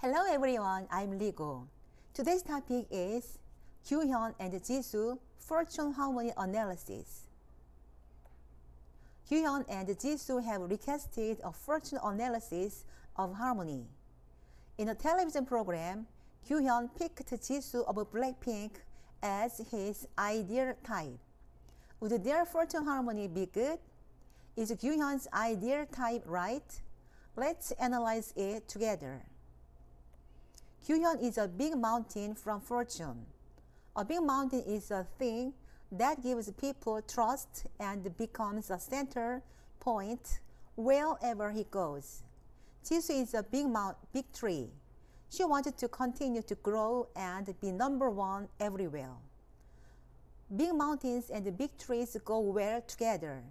Hello everyone, I'm Ligo. Today's topic is KyuHyun and Ji-Soo fortune harmony analysis. KyuHyun and Ji-Soo have requested a fortune analysis of harmony. In a television program, KyuHyun picked Ji-Soo of Blackpink as his ideal type. Would their fortune harmony be good? Is KyuHyun's ideal type right? Let's analyze it together. KyuHyun is a big mountain from fortune. A big mountain is a thing that gives people trust and becomes a center point wherever he goes. Ji-Soo is a big tree. She wanted to continue to grow and be number one everywhere. Big mountains and big trees go well together,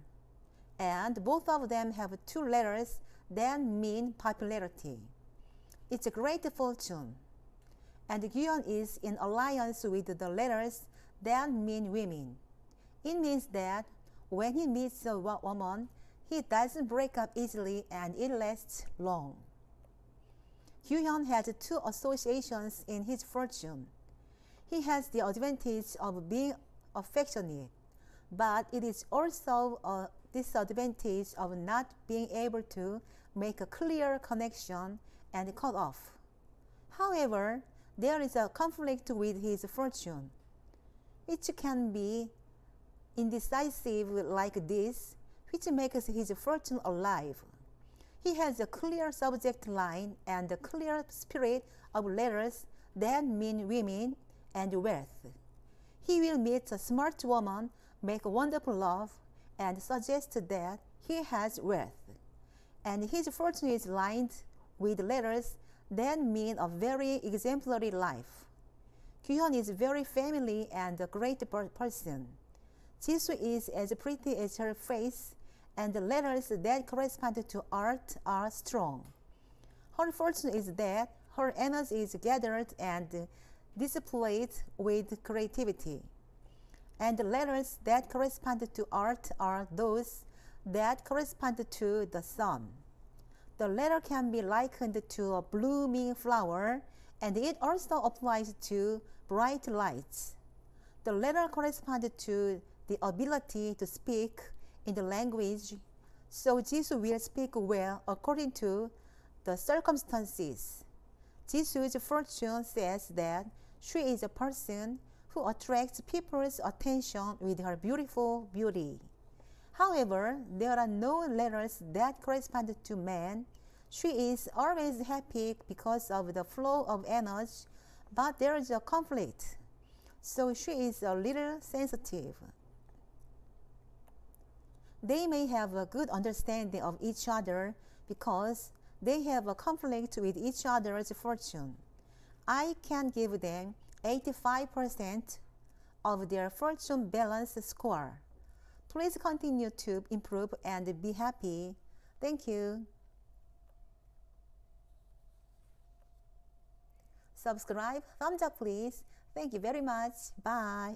and both of them have two letters that mean popularity. It's a great fortune. And KyuHyun is in alliance with the letters that mean women. It means that when he meets a woman, he doesn't break up easily and it lasts long. KyuHyun has two associations in his fortune. He has the advantage of being affectionate, but it is also a disadvantage of not being able to make a clear connection and cut off. However, there is a conflict with his fortune. It can be indecisive like this, which makes his fortune alive. He has a clear subject line and a clear spirit of letters that mean women and wealth. He will meet a smart woman, make wonderful love, and suggest that he has wealth. And his fortune is lined with letters that mean a very exemplary life. KyuHyun is very family and a great person. Ji-Soo is as pretty as her face, and the letters that correspond to art are strong. Her fortune is that her energy is gathered and displayed with creativity. And the letters that correspond to art are those that correspond to the sun. The letter can be likened to a blooming flower, and it also applies to bright lights. The letter corresponds to the ability to speak in the language, so Ji-Soo will speak well according to the circumstances. Ji-Soo's fortune says that she is a person who attracts people's attention with her beautiful beauty. However, there are no letters that correspond to men. She is always happy because of the flow of energy, but there is a conflict, so she is a little sensitive. They may have a good understanding of each other because they have a conflict with each other's fortune. I can give them 85% of their fortune balance score. Please continue to improve and be happy. Thank you. Subscribe, thumbs up please. Thank you very much. Bye.